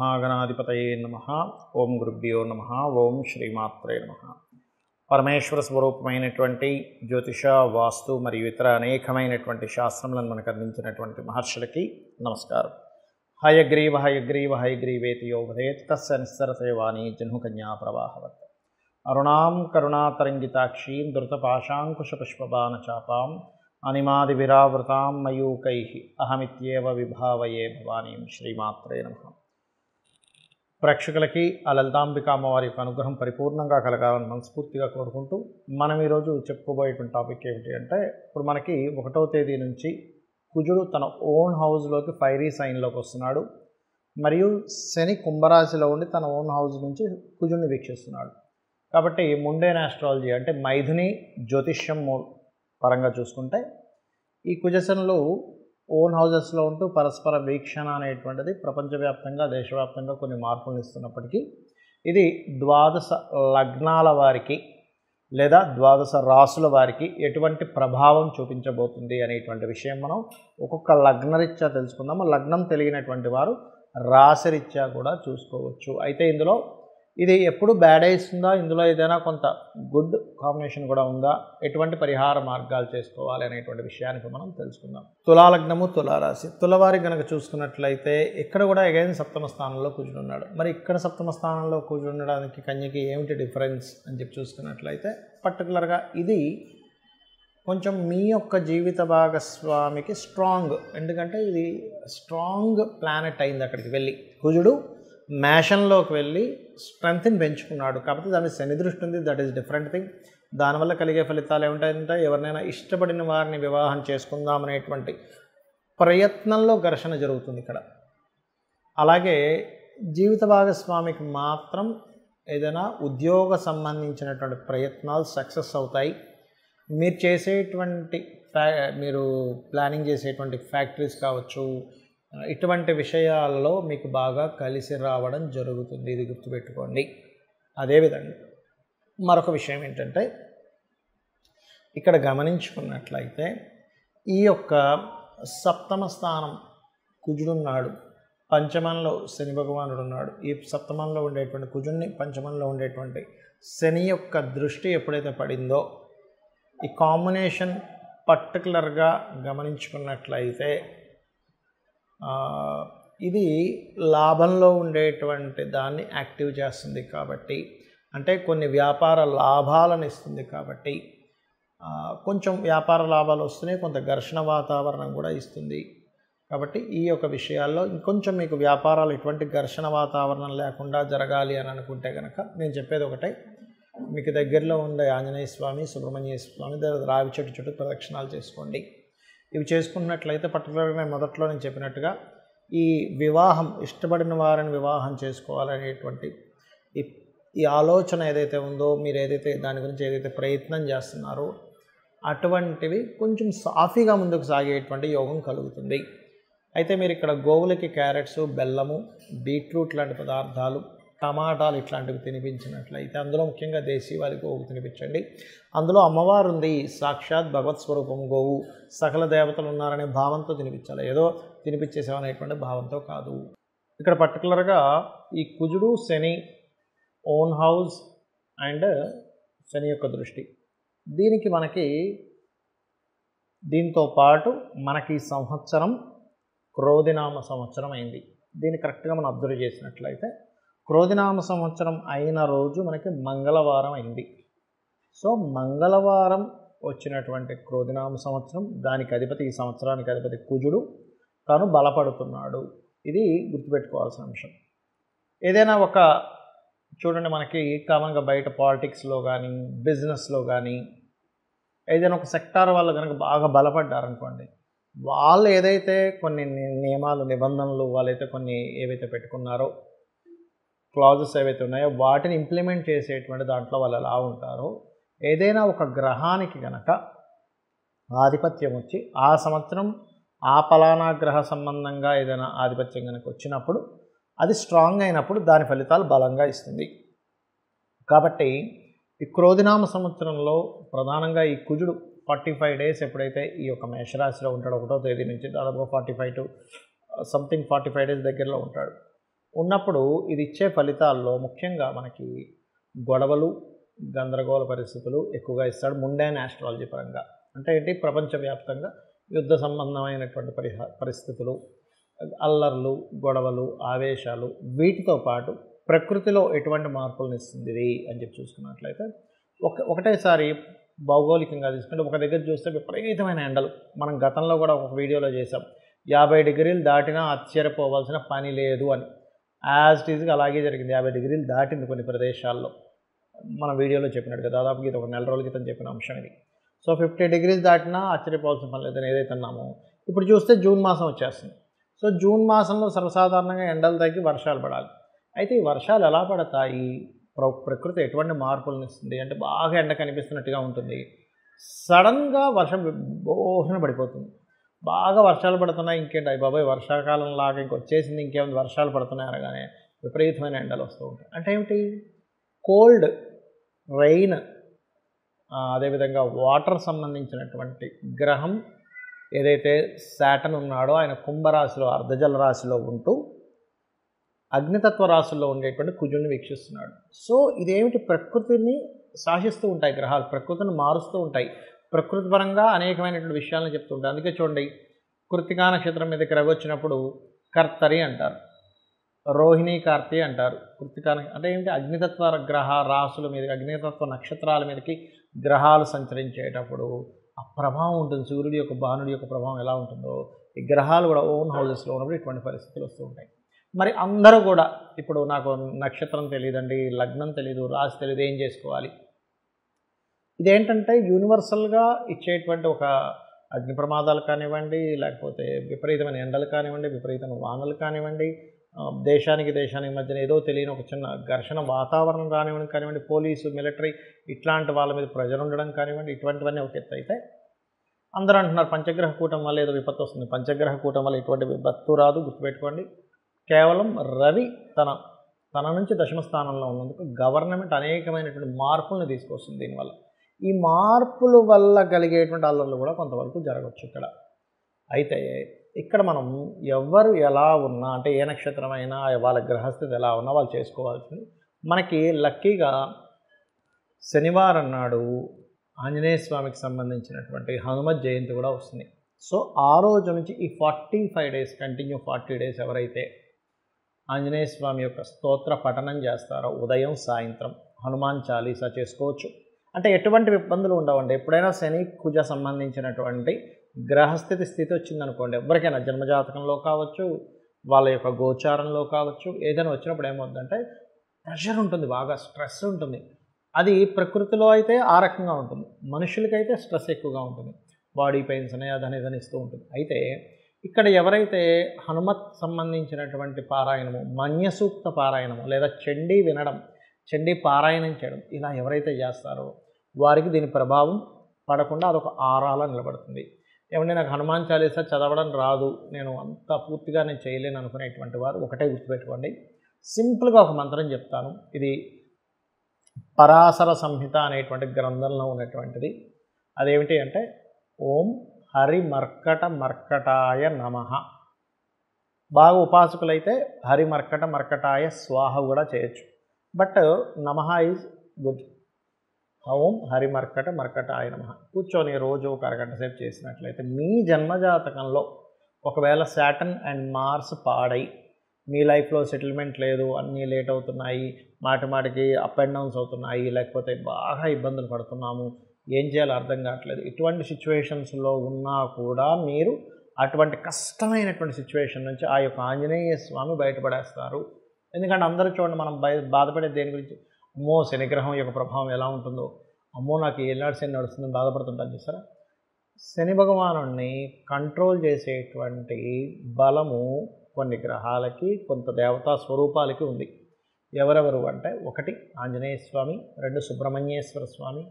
మహాగణాధిపతయే నమః. ఓం గురుభ్యో నమః. ఓం శ్రీమాత్రే నమః. పరమేశ్వర స్వరూపమైనటువంటి జ్యోతిష, వాస్తు మరియు ఇతర అనేకమైనటువంటి శాస్త్రములను మనకు అందించినటువంటి మహర్షులకి నమస్కారం. హయగ్రీవ హయగ్రీవ హయగ్రీవేతి యోగదేత్ తస్య నిస్సరతే వాణి జహ్నుకన్యా ప్రవాహవత్. అరుణాం కరుణాతరంగితాక్షీం ధృతపాశాంకుశపుష్పబాణచాపాం అనిమాదివిరావృతాం మయూకైః అహమిత్యేవ విభావయే భవానీం. శ్రీమాత్రే నమః. ప్రేక్షకులకి ఆ లలితాంబిక అమ్మవారి యొక్క అనుగ్రహం పరిపూర్ణంగా కలగాలని మనస్ఫూర్తిగా కోరుకుంటూ మనం ఈరోజు చెప్పుకోబోయేటువంటి టాపిక్ ఏమిటి అంటే, ఇప్పుడు మనకి 1వ తేదీ నుంచి కుజుడు తన ఓన్ హౌస్లోకి ఫైరీ సైన్లోకి వస్తున్నాడు. మరియు శని కుంభరాశిలో ఉండి తన ఓన్ హౌస్ నుంచి కుజుడిని వీక్షిస్తున్నాడు. కాబట్టి ముండేన్ ఆస్ట్రాలజీ అంటే మైథుని జ్యోతిష్యం పరంగా చూసుకుంటే ఈ కుజశనులు ఓన్ హౌజెస్లో ఉంటూ పరస్పర వీక్షణ అనేటువంటిది ప్రపంచవ్యాప్తంగా దేశవ్యాప్తంగా కొన్ని మార్పులను ఇస్తున్నప్పటికీ ఇది 12 లగ్నాల వారికి లేదా 12 రాసుల వారికి ఎటువంటి ప్రభావం చూపించబోతుంది అనేటువంటి విషయం మనం ఒక్కొక్క లగ్నరీత్యా తెలుసుకుందాము. లగ్నం తెలియనటువంటి వారు రాశిరీత్యా కూడా చూసుకోవచ్చు. అయితే ఇందులో ఇది ఎప్పుడు బ్యాడ్ ఇస్తుందా, ఇందులో ఏదైనా కొంత గుడ్ కాంబినేషన్ కూడా ఉందా, ఎటువంటి పరిహార మార్గాలు చేసుకోవాలి అనేటువంటి విషయానికి మనం తెలుసుకుందాం. తులాలగ్నము తులారాశి తులవారి కనుక చూసుకున్నట్లయితే ఇక్కడ కూడా అగైన్ సప్తమ స్థానంలో కుజుడు ఉన్నాడు. మరి ఇక్కడ సప్తమ స్థానంలో కుజుడు ఉండడానికి కన్యకి ఏమిటి డిఫరెన్స్ అని చెప్పి చూసుకున్నట్లయితే పర్టికులర్గా ఇది కొంచెం మీ యొక్క జీవిత భాగస్వామికి స్ట్రాంగ్, ఎందుకంటే ఇది స్ట్రాంగ్ ప్లానెట్ అయింది. అక్కడికి వెళ్ళి కుజుడు మేషంలోకి వెళ్ళి స్ట్రెంగ్త్ని పెంచుకున్నాడు కాబట్టి దాని శని దృష్టి ఉంది. That is different thing. దానివల్ల కలిగే ఫలితాలు ఏమిటాయంటే, ఎవరినైనా ఇష్టపడిన వారిని వివాహం చేసుకుందామనేటువంటి ప్రయత్నంలో ఘర్షణ జరుగుతుంది ఇక్కడ. అలాగే జీవిత భాగస్వామికి మాత్రం ఏదైనా ఉద్యోగ సంబంధించినటువంటి ప్రయత్నాలు సక్సెస్ అవుతాయి. మీరు చేసేటువంటి మీరు ప్లానింగ్ చేసేటువంటి ఫ్యాక్టరీస్ కావచ్చు, ఇటువంటి విషయాల్లో మీకు బాగా కలిసి రావడం జరుగుతుంది. ఇది గుర్తుపెట్టుకోండి. అదేవిధంగా మరొక విషయం ఏంటంటే, ఇక్కడ గమనించుకున్నట్లయితే ఈ యొక్క సప్తమ స్థానం కుజుడున్నాడు, పంచమంలో శని భగవానుడు ఉన్నాడు. ఈ సప్తమంలో ఉండేటువంటి కుజుడిని, పంచమంలో ఉండేటువంటి శని యొక్క దృష్టి ఎప్పుడైతే పడిందో ఈ కాంబినేషన్ పర్టికులర్గా గమనించుకున్నట్లయితే ఇది లాభంలో ఉండేటువంటి దాన్ని యాక్టివ్ చేస్తుంది. కాబట్టి అంటే కొన్ని వ్యాపార లాభాలను ఇస్తుంది. కాబట్టి కొంచెం వ్యాపార లాభాలు వస్తున్నాయి, కొంత ఘర్షణ వాతావరణం కూడా ఇస్తుంది. కాబట్టి ఈ యొక్క విషయాల్లో ఇంకొంచెం మీకు వ్యాపారాలు ఎటువంటి ఘర్షణ వాతావరణం లేకుండా జరగాలి అని అనుకుంటే కనుక నేను చెప్పేది ఒకటే, మీకు దగ్గరలో ఉండే ఆంజనేయ స్వామి, సుబ్రహ్మణ్య స్వామి రావి చెట్టు చుట్టూ ప్రదక్షిణాలు చేసుకోండి. ఇవి చేసుకున్నట్లయితే పర్టికులర్గా మొదట్లో నేను చెప్పినట్టుగా ఈ వివాహం, ఇష్టపడిన వారిని వివాహం చేసుకోవాలనేటువంటి ఈ ఆలోచన ఏదైతే ఉందో, మీరు ఏదైతే దాని గురించి ఏదైతే ప్రయత్నం చేస్తున్నారో అటువంటివి కొంచెం సాఫీగా ముందుకు సాగేటువంటి యోగం కలుగుతుంది. అయితే మీరు ఇక్కడ గోవులకి క్యారెట్స్, బెల్లము, బీట్రూట్ లాంటి పదార్థాలు, టమాటాలు ఇట్లాంటివి తినిపించినట్లయితే, అందులో ముఖ్యంగా దేశీవాళి గోవు తినిపించండి. అందులో అమ్మవారు ఉంది, సాక్షాత్ భగవత్ స్వరూపం గోవు, సకల దేవతలు ఉన్నారనే భావంతో తినిపించాలి. ఏదో తినిపించేసేవనేటువంటి భావంతో కాదు. ఇక్కడ పర్టికులర్గా ఈ కుజుడు శని ఓన్ హౌస్ అండ్ శని యొక్క దృష్టి, దీనికి మనకి దీంతో పాటు మనకి ఈ సంవత్సరం క్రోధినామ సంవత్సరం అయింది. దీన్ని కరెక్ట్గా మనం అబ్జర్వ్ చేసినట్లయితే క్రోధినామ సంవత్సరం అయిన రోజు మనకి మంగళవారం అయింది. సో మంగళవారం వచ్చినటువంటి క్రోధినామ సంవత్సరం, దానికి అధిపతి, ఈ సంవత్సరానికి అధిపతి కుజుడు, తాను బలపడుతున్నాడు. ఇది గుర్తుపెట్టుకోవాల్సిన అంశం. ఏదైనా ఒక చూడండి, మనకి కామన్గా బయట పాలిటిక్స్లో కానీ బిజినెస్లో కానీ ఏదైనా ఒక సెక్టార్ వాళ్ళు కనుక బాగా బలపడ్డారనుకోండి, వాళ్ళు ఏదైతే కొన్ని నియమాలు, నిబంధనలు వాళ్ళైతే కొన్ని ఏవైతే పెట్టుకున్నారో, క్లాజెస్ ఏవైతే ఉన్నాయో వాటిని ఇంప్లిమెంట్ చేసేటువంటి దాంట్లో వాళ్ళు ఎలా ఉంటారో, ఏదైనా ఒక గ్రహానికి కనుక ఆధిపత్యం వచ్చి ఆ సంవత్సరం ఆ పలానా గ్రహ సంబంధంగా ఏదైనా ఆధిపత్యం కనుక వచ్చినప్పుడు, అది స్ట్రాంగ్ అయినప్పుడు దాని ఫలితాలు బలంగా ఇస్తుంది. కాబట్టి ఈ క్రోధినామ సంవత్సరంలో ప్రధానంగా ఈ కుజుడు 45 డేస్ ఎప్పుడైతే ఈ యొక్క మేషరాశిలో ఉంటాడో, 1వ తేదీ నుంచి దాదాపు 45 టు సంథింగ్ 45 డేస్ దగ్గరలో ఉంటాడు. ఉన్నప్పుడు ఇది ఇచ్చే ఫలితాల్లో ముఖ్యంగా మనకి గొడవలు, గందరగోళ పరిస్థితులు ఎక్కువగా ఇస్తాడు ముండైన్ ఆస్ట్రాలజీ పరంగా. అంటే ఏంటి, ప్రపంచవ్యాప్తంగా యుద్ధ సంబంధమైనటువంటి పరిస్థితులు, అల్లర్లు, గొడవలు, ఆవేశాలు, వీటితో పాటు ప్రకృతిలో ఎటువంటి మార్పులను ఇస్తుంది ఇది అని చెప్పి చూసుకున్నట్లయితే ఒకటేసారి భౌగోళికంగా తీసుకుంటే ఒక దగ్గర చూస్తే విపరీతమైన ఎండలు. మనం గతంలో కూడా ఒక వీడియోలో చేసాం, 50 డిగ్రీలు దాటినా ఆశ్చర్యపోవాల్సిన పని లేదు అని. యాజ్ ఇట్ ఈజ్గా అలాగే జరిగింది. 50 డిగ్రీలు దాటింది కొన్ని ప్రదేశాల్లో. మన వీడియోలో చెప్పినట్టుగా దాదాపుగా ఇది ఒక నెల రోజుల క్రితం చెప్పిన అంశం ఇది. సో 50 డిగ్రీస్ దాటినా ఆశ్చర్యపోవాల్సిన పని లేదని ఏదైతే అన్నామో, ఇప్పుడు చూస్తే జూన్ మాసం వచ్చేస్తుంది. సో జూన్ మాసంలో సర్వసాధారణంగా ఎండలు తగ్గి వర్షాలు పడాలి. అయితే ఈ వర్షాలు ఎలా పడతాయి, ప్రకృతి ఎటువంటి మార్పులను ఇస్తుంది అంటే బాగా ఎండ కనిపిస్తున్నట్టుగా ఉంటుంది, సడన్గా వర్షం బోహన పడిపోతుంది. బాగా వర్షాలు పడుతున్నాయి, ఇంకేంటి అయ్యి బాబాయ్ వర్షాకాలం లాగా ఇంకొచ్చేసింది, ఇంకేమైనా వర్షాలు పడుతున్నాయి అనగానే విపరీతమైన ఎండలు వస్తూ ఉంటాయి. అంటే ఏమిటి, కోల్డ్, రెయిన్, అదేవిధంగా వాటర్ సంబంధించినటువంటి గ్రహం ఏదైతే శాటర్న్ ఉన్నాడో ఆయన కుంభరాశిలో అర్ధజల రాశిలో ఉంటూ అగ్నితత్వ రాశుల్లో ఉండేటువంటి కుజుడిని వీక్షిస్తున్నాడు. సో ఇదేమిటి, ప్రకృతిని శాసిస్తూ ఉంటాయి గ్రహాలు, ప్రకృతిని మారుస్తూ ఉంటాయి, ప్రకృతి పరంగా అనేకమైనటువంటి విషయాలను చెప్తూ ఉంటాయి. అందుకే చూడండి, కృత్తికా నక్షత్రం మీదకి రవి వచ్చినప్పుడు కర్తరి అంటారు, రోహిణి కార్తీ అంటారు. కృత్తికా అంటే ఏంటి, అగ్నితత్వ గ్రహ రాశుల మీదకి, అగ్నితత్వ నక్షత్రాల మీదకి గ్రహాలు సంచరించేటప్పుడు ఆ ప్రభావం ఉంటుంది. సూర్యుడి యొక్క, భానుడి యొక్క ప్రభావం ఎలా ఉంటుందో ఈ గ్రహాలు కూడా ఓన్ హౌజెస్లో ఉన్నప్పుడు ఇటువంటి పరిస్థితులు వస్తూ ఉంటాయి. మరి అందరూ కూడా ఇప్పుడు నాకు నక్షత్రం తెలియదండి, లగ్నం తెలియదు, రాశి తెలియదు, ఏం చేసుకోవాలి? ఇదేంటంటే యూనివర్సల్గా ఇచ్చేటువంటి ఒక అగ్ని ప్రమాదాలు కానివ్వండి, లేకపోతే విపరీతమైన ఎండలు కానివ్వండి, విపరీతమైన వానలు కానివ్వండి, దేశానికి మధ్యన ఏదో తెలియని ఒక చిన్న ఘర్షణ వాతావరణం కానివ్వండి, పోలీసు, మిలిటరీ ఇట్లాంటి వాళ్ళ మీద ప్రెజర్ ఉండడం కానివ్వండి, ఇటువంటివన్నీ ఒక ఎత్తు అయితే అందరూ అంటున్నారు పంచగ్రహ కూటం వల్ల ఏదో విపత్తు వస్తుంది. పంచగ్రహ కూటం వల్ల ఎటువంటి విపత్తు రాదు, గుర్తుపెట్టుకోండి. కేవలం రవి తన నుంచి దశమ స్థానంలో ఉన్నందుకు గవర్నమెంట్ అనేకమైనటువంటి మార్పులను తీసుకొస్తుంది. దీనివల్ల ఈ మార్పుల వల్ల కలిగేటువంటి అల్లర్లు కూడా కొంతవరకు జరగవచ్చు ఇక్కడ. అయితే ఇక్కడ మనం ఎవరు ఎలా ఉన్నా, అంటే ఏ నక్షత్రం అయినా వాళ్ళ గ్రహస్థితి ఎలా ఉన్నా వాళ్ళు చేసుకోవాల్సింది. మనకి లక్కీగా శనివారం నాడు ఆంజనేయ స్వామికి సంబంధించినటువంటి హనుమత్ జయంతి కూడా వస్తుంది. సో ఆ రోజు నుంచి ఈ 45 డేస్ కంటిన్యూ 40 డేస్ ఎవరైతే ఆంజనేయ స్వామి యొక్క స్తోత్ర పఠనం చేస్తారో ఉదయం సాయంత్రం హనుమాన్ చాలీసా చేసుకోవచ్చు. అంటే ఎటువంటి ఇబ్బందులు ఉండవండి. ఎప్పుడైనా శని కుజ సంబంధించినటువంటి గ్రహస్థితి వచ్చిందనుకోండి, ఎవరికైనా జన్మజాతకంలో కావచ్చు, వాళ్ళ యొక్క గోచారంలో కావచ్చు, ఏదైనా వచ్చినప్పుడు ఏమవుతుందంటే ప్రెషర్ ఉంటుంది, బాగా స్ట్రెస్ ఉంటుంది. అది ప్రకృతిలో అయితే ఆ రకంగా ఉంటుంది, మనుషులకైతే స్ట్రెస్ ఎక్కువగా ఉంటుంది, బాడీ పెయిన్స్ అని అదని ఇదని ఇస్తూ ఉంటుంది. అయితే ఇక్కడ ఎవరైతే హనుమత్ సంబంధించినటువంటి పారాయణము, మన్యసూక్త పారాయణము లేదా చండీ వినడం, చండీ పారాయణం చేయడం ఇలా ఎవరైతే చేస్తారో వారికి దీని ప్రభావం పడకుండా అదొక ఆరాలా నిలబడుతుంది. ఏమంటే నాకు హనుమాన్ చాలీసా చదవడం రాదు, నేను అంత పూర్తిగా నేను చేయలేను అనుకునేటువంటి వారు ఒకటే గుర్తుపెట్టుకోండి, సింపుల్గా ఒక మంత్రం చెప్తాను. ఇది పరాశర సంహిత అనేటువంటి గ్రంథంలో ఉన్నటువంటిది. అదేమిటి అంటే ఓం హరి మర్కటాయ నమః. బాగా ఉపాసకులైతే హరి మర్కటాయ స్వాహ కూడా చేయొచ్చు, బట్ నమః ఈజ్ గుడ్. ఓం హరి మర్కటాయ నమః కూర్చొని రోజు ఒక అరగంట సేపు చేసినట్లయితే మీ జన్మజాతకంలో ఒకవేళ శాటర్న్ అండ్ మార్స్ పాడై మీ లైఫ్లో సెటిల్మెంట్ లేదు, అన్నీ లేట్ అవుతున్నాయి, మాటికి అప్ అండ్ డౌన్స్ అవుతున్నాయి, లేకపోతే బాగా ఇబ్బందులు పడుతున్నాము, ఏం చేయాలో అర్థం కావట్లేదు, ఇటువంటి సిచ్యువేషన్స్లో ఉన్నా కూడా మీరు అటువంటి కష్టమైనటువంటి సిచ్యువేషన్ నుంచి ఆ యొక్క ఆంజనేయ స్వామి బయటపడేస్తారు. ఎందుకంటే అందరూ చూడండి, మనం బాధపడే దేని గురించి, అమ్మో శనిగ్రహం యొక్క ప్రభావం ఎలా ఉంటుందో, అమ్మో నాకు ఏనాడు శని నడుస్తుందని బాధపడుతుంటాను చూసారా. శని భగవానుడిని కంట్రోల్ చేసేటువంటి బలము కొన్ని గ్రహాలకి, కొంత దేవతా స్వరూపాలకి ఉంది. ఎవరెవరు అంటే 1 ఆంజనేయ స్వామి, 2 సుబ్రహ్మణ్యేశ్వర స్వామి,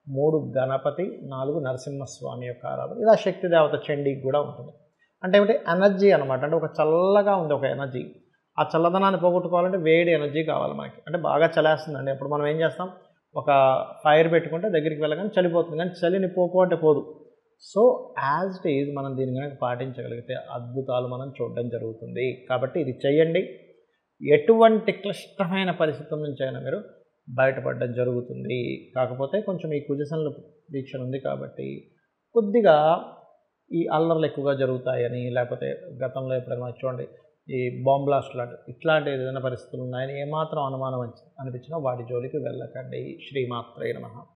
3 గణపతి, 4 నరసింహస్వామి యొక్క ఆరాధన. ఇలా శక్తి దేవత చండీకి కూడా ఉంటుంది. అంటే ఏమిటి, ఎనర్జీ అనమాట. అంటే ఒక చల్లగా ఉంది ఒక ఎనర్జీ, ఆ చల్లదనాన్ని పోగొట్టుకోవాలంటే వేడి ఎనర్జీ కావాలి మనకి. అంటే బాగా చలేస్తుందండి, అప్పుడు మనం ఏం చేస్తాం, ఒక ఫైర్ పెట్టుకుంటే దగ్గరికి వెళ్ళగానే చలిపోతుంది, కానీ చలిని పోకు అంటే పోదు. సో యాజ్ ఇట్ ఈజ్ మనం దీని కనుక పాటించగలిగితే అద్భుతాలు మనం చూడడం జరుగుతుంది. కాబట్టి ఇది చెయ్యండి. ఎటువంటి క్లిష్టమైన పరిస్థితుల నుంచి అయినా మీరు బయటపడడం జరుగుతుంది. కాకపోతే కొంచెం ఈ కుజశనుల వీక్షణ ఉంది కాబట్టి కొద్దిగా ఈ అల్లర్లు ఎక్కువగా జరుగుతాయని, లేకపోతే గతంలో ఎప్పుడైనా చూడండి ఈ బాంబ్ బ్లాస్ట్ ఇట్లాంటి ఏదైనా పరిస్థితులు ఉన్నాయని ఏమాత్రం అనుమానం అనిపించినా వాటి జోలికి వెళ్ళకండి. శ్రీమాత్రే నమః.